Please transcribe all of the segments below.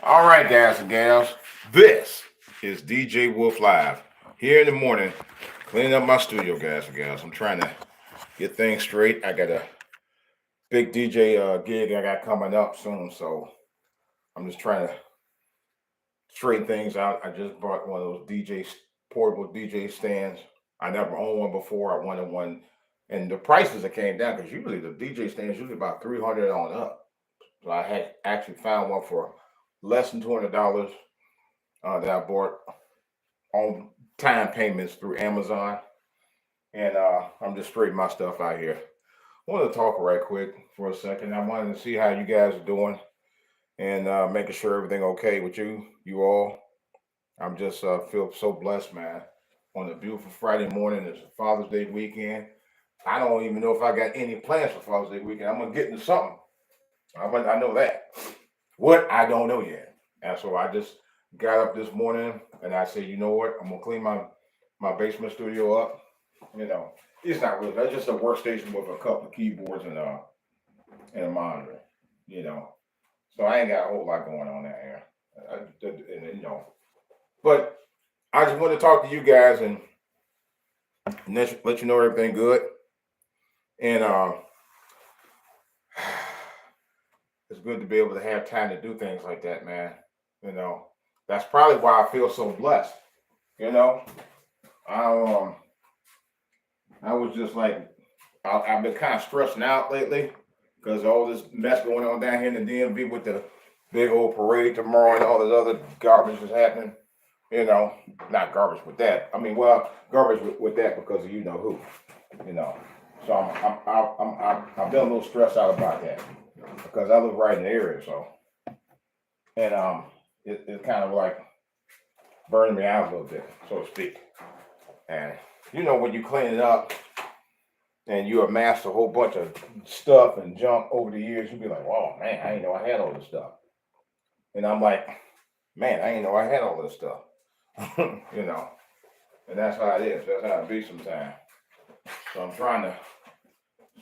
All right, guys and gals, this is DJ Wolf Live here in the morning, cleaning up my studio, guys and gals. I'm trying to get things straight. I got a big DJ gig I got coming up soon, so I'm just trying to straighten things out. I just bought one of those portable DJ stands. I never owned one before. I wanted one, and the prices that came down because usually the DJ stands usually about 300 on up. So I had actually found one for less than $200 that I bought on time payments through Amazon, and I'm just straightening my stuff out here. I wanted to talk right quick for a second. I wanted to see how you guys are doing and making sure everything okay with you all. I'm just feel so blessed, man. On a beautiful Friday morning, it's a Father's Day weekend. I don't even know if I got any plans for Father's Day weekend. I'm gonna get into something. I know that. What I don't know yet. And so I just got up this morning and I said, you know what? I'm gonna clean my basement studio up. You know, it's not really. That's just a workstation with a couple of keyboards and a monitor. You know, so I ain't got a whole lot going on out here. But I just want to talk to you guys and let you know everything good. And it's good to be able to have time to do things like that, man. You know, that's probably why I feel so blessed. You know, I I was just like I've been kind of stressing out lately because all this mess going on down here in the DMV with the big old parade tomorrow and all this other garbage is happening. You know, not garbage with that. I mean, well, garbage with that because of you know who. You know, so I've been a little stressed out about that because I live right in the area, so and it kind of like burned me out a little bit, so to speak. And you know, when you clean it up and you amass a whole bunch of stuff and junk over the years, you be like, "Whoa, man, I didn't know I had all this stuff." And I'm like, "Man, I didn't know I had all this stuff." You know, and that's how it is. That's how it be sometimes. So I'm trying to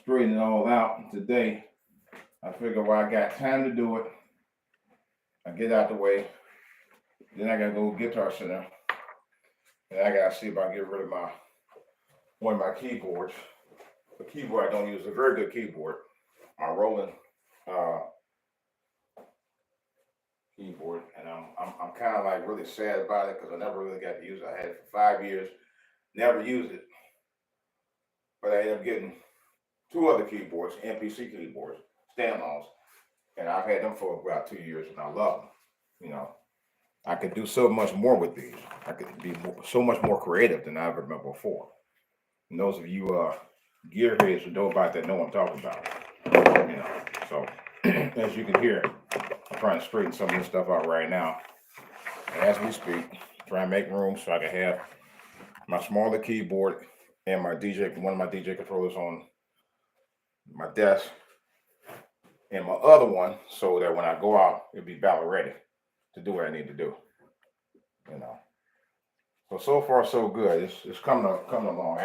straighten it all out today. I figure while I got time to do it, I get out the way. Then I gotta go Guitar Center, and I gotta see if I can get rid of my one of my keyboards. The keyboard I don't use is a very good keyboard. My Roland uh, keyboard, and I'm kind of like really sad about it because I never really got to use it. I had it for 5 years, never used it, but I ended up getting two other keyboards, MPC keyboards, stand-ons, and I've had them for about 2 years, and I love them. You know, I could do so much more with these. I could be so much more creative than I ever been before. And those of you gearheads who know about that know what I'm talking about. You know, so as you can hear, I'm trying to straighten some of this stuff out right now. And as we speak, trying to make room so I can have my smaller keyboard and one of my DJ controllers on my desk, and my other one so that when I go out, it'll be battle ready to do what I need to do. You know. So far so good. It's coming along.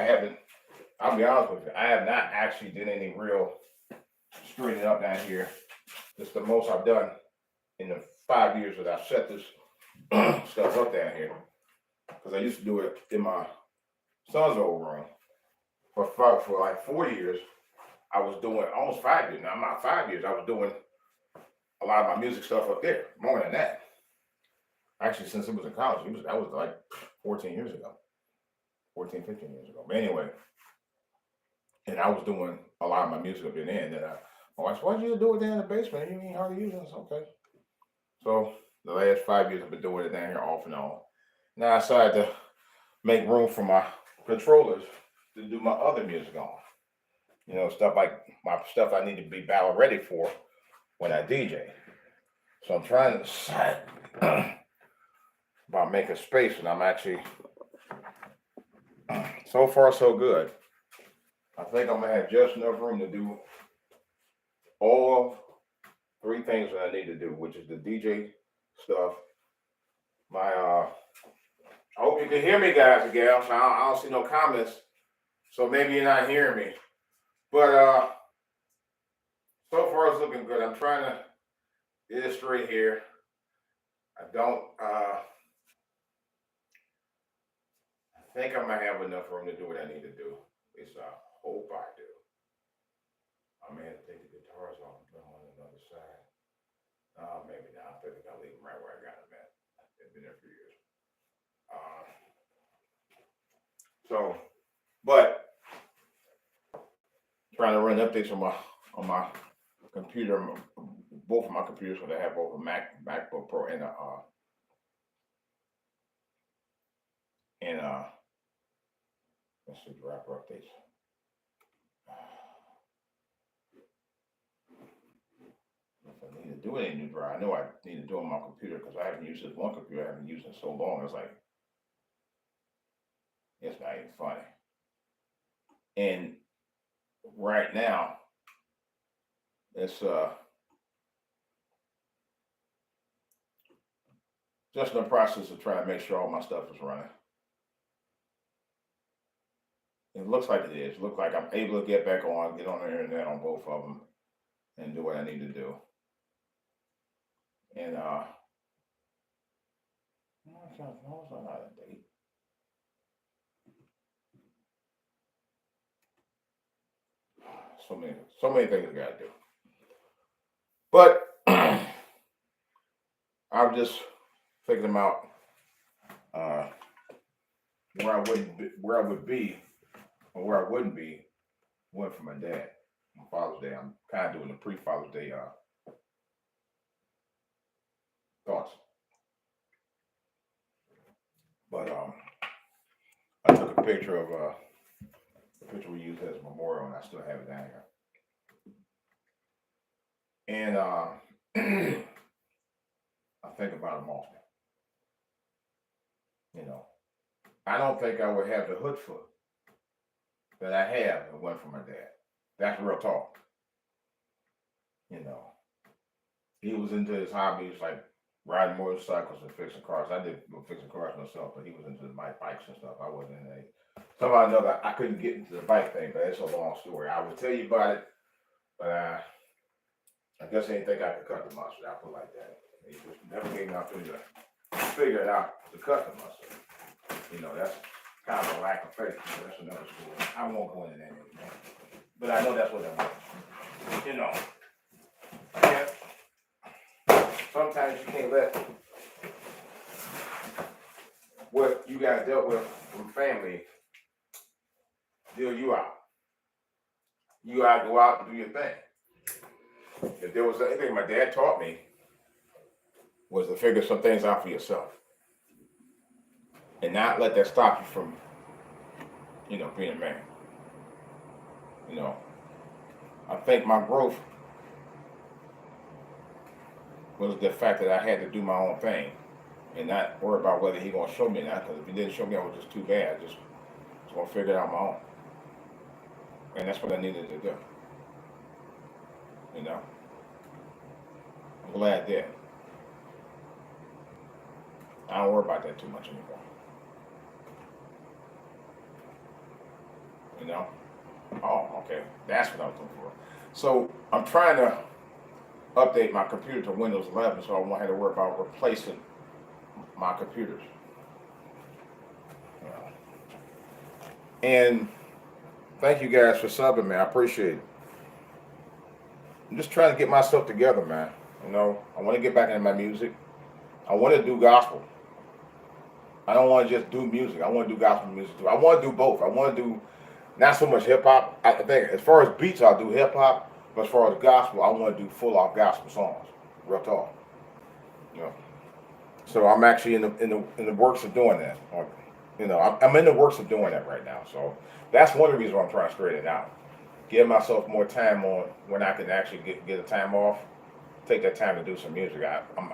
I'll be honest with you, I have not actually did any real straightening up down here. It's the most I've done in the 5 years that I've set this stuff up down here. Because I used to do it in my son's old room. For like 4 years, I was doing almost 5 years. Now, not 5 years, I was doing a lot of my music stuff up there. More than that. Actually, since it was in college, that was like 14 years ago. 14, 15 years ago. But anyway, and I was doing a lot of my music up in there. And then my wife said, why'd you do it down in the basement? You ain't hardly using it. It's okay. So the last 5 years I've been doing it down here off and on. Now I decided to make room for my controllers to do my other music on. You know, stuff like my stuff I need to be battle ready for when I DJ. So I'm trying to decide about making space, and I'm actually so far so good. I think I'm gonna have just enough room to do all three things that I need to do, which is the DJ stuff. I hope you can hear me, guys and gals. I don't see no comments, so maybe you're not hearing me. But so far it's looking good. I'm trying to get it straight here. I don't. I think I might have enough room to do what I need to do. At least I hope I do. I may have to take the guitars off and put them on another side. Maybe not. I think I'll leave them right where I got them at. They've been there for years. Uh, so, but trying to run updates on my computer, both of my computers, because I have both a MacBook Pro and a let's see, wrapper updates. If I need to do any new drive, I know I need to do it on my computer because I haven't used this one computer I haven't used in so long. It's like it's not even funny. And right now, it's just in the process of trying to make sure all my stuff is running. It looks like it is. It looks like I'm able to get back on, get on the internet on both of them, and do what I need to do. And no, it's not out of date. So many things I gotta do. But I'm just thinking about where I would be, or where I wouldn't be, went for my dad on Father's Day. I'm kind of doing the pre-Father's Day thoughts. But I took a picture of the picture we used as a memorial, and I still have it down here. And I think about him often. You know, I don't think I would have the hood foot that I have if it went for my dad. That's real talk. You know, he was into his hobbies like riding motorcycles and fixing cars. I did fixing cars myself, but he was into my bikes and stuff. I wasn't in a somehow or another. I couldn't get into the bike thing, but it's a long story. I would tell you about it, but I guess I didn't think I could cut the mustard. I put it like that. He just never gave me an opportunity to figure it out to cut the mustard. You know, that's kind of a lack of faith. You know, that's another story. I won't go into that anymore. But I know that's what that was. You know. Yeah. Sometimes you can't let what you got dealt with from family deal you out. You gotta go out and do your thing. If there was anything my dad taught me was to figure some things out for yourself. And not let that stop you from, you know, being a man. You know, I think my growth was the fact that I had to do my own thing and not worry about whether he gonna show me or not. Because if he didn't show me, I was just too bad. I just was gonna figure it out on my own, and that's what I needed to do. You know, I'm glad I did. I don't worry about that too much anymore. You know. Oh, okay. That's what I was looking for. So I'm trying to update my computer to Windows 11, so I won't have to worry about replacing my computers. You know. And thank you guys for subbing, man. I appreciate it. I'm just trying to get myself together, man. You know, I want to get back into my music. I want to do gospel. I don't want to just do music. I want to do gospel music too. I want to do both. I want to do not so much hip hop. I think as far as beats, I'll do hip hop. But as far as gospel, I want to do full off gospel songs. Real talk. You know. So I'm actually in the works of doing that. Or, you know, I'm in the works of doing that right now. So that's one of the reasons why I'm trying to straighten it out. Give myself more time on when I can actually get a time off. Take that time to do some music. I'm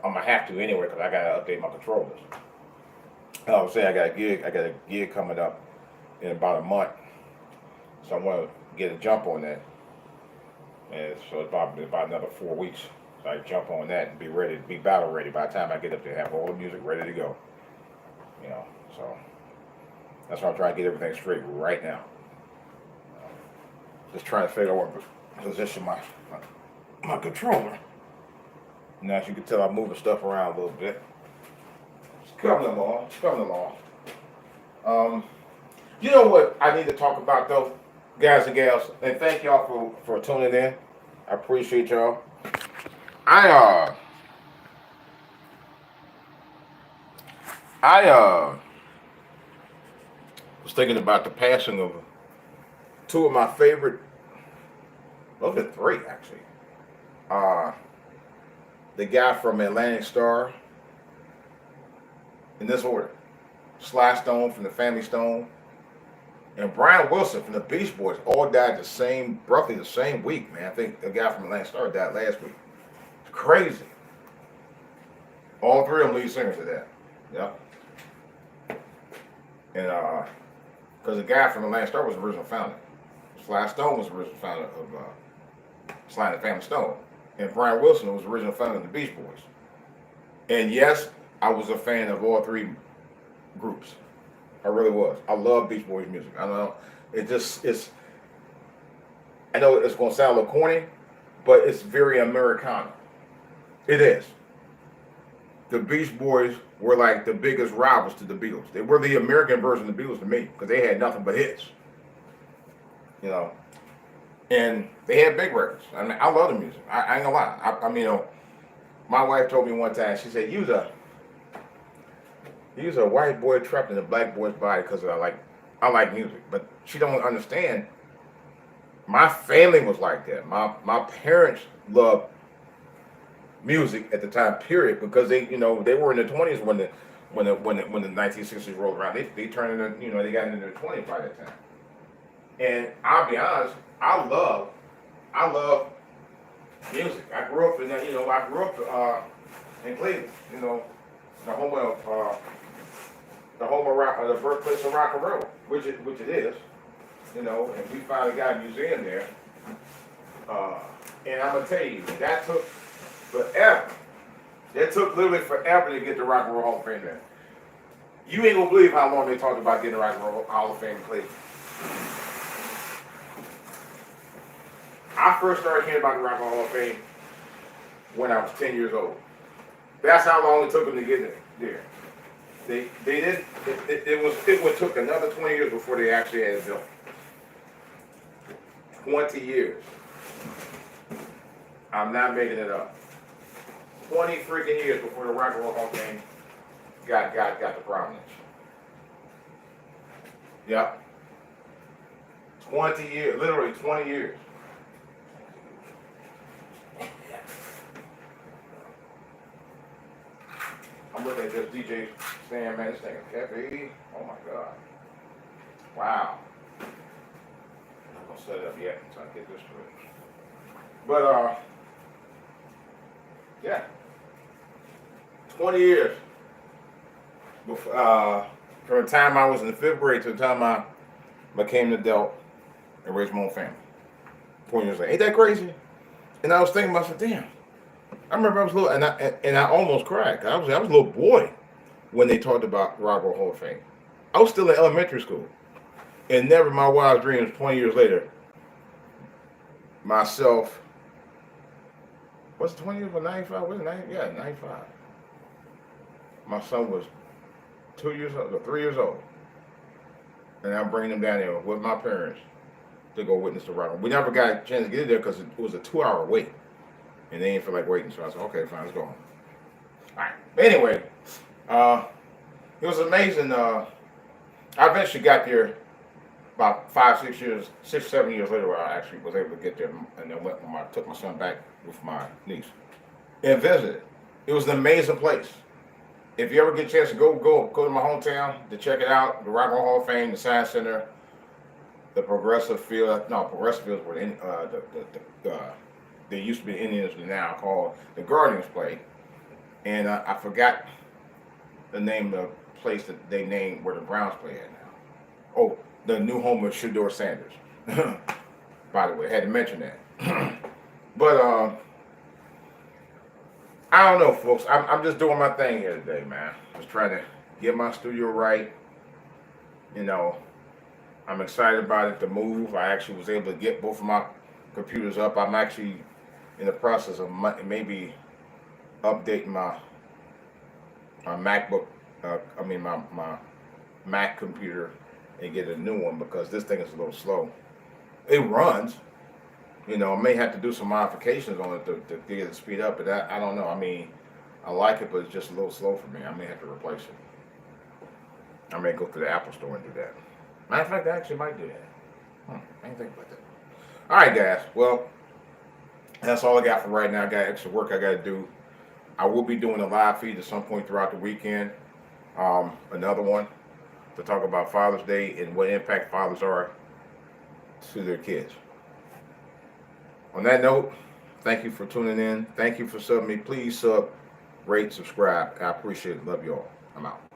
gonna have to anyway because I gotta update my controllers. I was saying I got a gig coming up in about a month, so I want to get a jump on that. And so it's about another 4 weeks. So I jump on that and be ready, be battle ready by the time I get up there, have all the music ready to go. You know, so that's why I'm trying to get everything straight right now. Just trying to figure out what position my controller. Now, as you can tell, I'm moving stuff around a little bit. It's coming along. It's coming along. Um, you know what I need to talk about though, guys and gals, and thank y'all for tuning in. I appreciate y'all. I uh I was thinking about the passing of two of my favorite, well, been three actually. Uh, the guy from Atlantic Star, in this order: Sly Stone from the Family Stone, and Brian Wilson from the Beach Boys. All died roughly the same week, man. I think the guy from Atlantic Star died last week. It's crazy. All three of them lead singers of that. Yep. And because the guy from Atlantic Star was the original founder. Sly Stone was the original founder of Sly and the Family Stone. And Brian Wilson was the original founder of the Beach Boys. And yes, I was a fan of all three groups. I really was. I love Beach Boys music. I know I know it's gonna sound a little corny, but it's very Americana. It is. The Beach Boys were like the biggest rivals to the Beatles. They were the American version of the Beatles to me because they had nothing but hits, you know. And they had big records. I mean, I love the music. I ain't gonna lie. I mean, you know, my wife told me one time. She said, "You's a white boy trapped in a black boy's body because I like music." But she don't understand. My family was like that. My parents loved music at the time period because they were in their 20s when the 1960s rolled around. They turned into, they got into their 20s by that time. And I'll be honest, I love music. I grew up in Cleveland, the home of the birthplace of rock and roll, which it is, and we finally got a museum there. And I'm gonna tell you, that took forever. It took literally forever to get the Rock and Roll Hall of Fame there. You ain't gonna believe how long they talked about getting the Rock and Roll Hall of Fame in Cleveland. I first started hearing about the Rock and Roll Hall of Fame when I was 10 years old. That's how long it took them to get it there. They didn't. It took another 20 years before they actually had it built. 20 years. I'm not making it up. 20 freaking years before the Rock and Roll Hall of Fame got the prominence. Yep. 20 years, literally 20 years. I'm looking at this DJ stand, man. This thing is heavy. Oh my God. Wow. I'm not gonna set it up yet until I get this straight. But yeah. 20 years. From the time I was in the 5th grade to the time I became an adult and raised my own family. 20 years later. Ain't that crazy? And I was thinking about, damn. I remember I was little, and I almost cried. I was a little boy when they talked about Rock and Roll Hall of Fame. I was still in elementary school, and never in my wildest dreams, 20 years later, myself. Was it 20 years? Was 95? Was it 90? Yeah, 95. My son was 2 years old, or 3 years old, and I'm bringing him down there with my parents to go witness the Rock. We never got a chance to get there because it was a 2-hour wait. And they didn't feel like waiting, so I said, okay, fine, let's go home. All right. Anyway, it was amazing. I eventually got there about 6, 7 years later, where I actually was able to get there, and then took my son back with my niece and visited. It was an amazing place. If you ever get a chance to go to my hometown to check it out, the Rock and Roll Hall of Fame, the Science Center, the Progressive Field. No, Progressive Fields were in they used to be Indians, but now called the Guardians play. And I forgot the name of the place that they named where the Browns play at now. Oh, the new home of Shedeur Sanders. By the way, I had to mention that. But I don't know, folks. I'm just doing my thing here today, man. Just trying to get my studio right. I'm excited about it, the move. I actually was able to get both of my computers up. I'm actually in the process of maybe updating my MacBook, my Mac computer, and get a new one because this thing is a little slow. It runs, I may have to do some modifications on it to get it to speed up, but I don't know. I mean, I like it, but it's just a little slow for me. I may have to replace it. I may go to the Apple store and do that. Matter of fact, I actually might do that. I didn't think about that. All right, guys. Well, that's all I got for right now. I got extra work I got to do. I will be doing a live feed at some point throughout the weekend. Another one to talk about Father's Day and what impact fathers are to their kids. On that note, thank you for tuning in. Thank you for subbing me. Please sub, rate, subscribe. I appreciate it. Love you all. I'm out.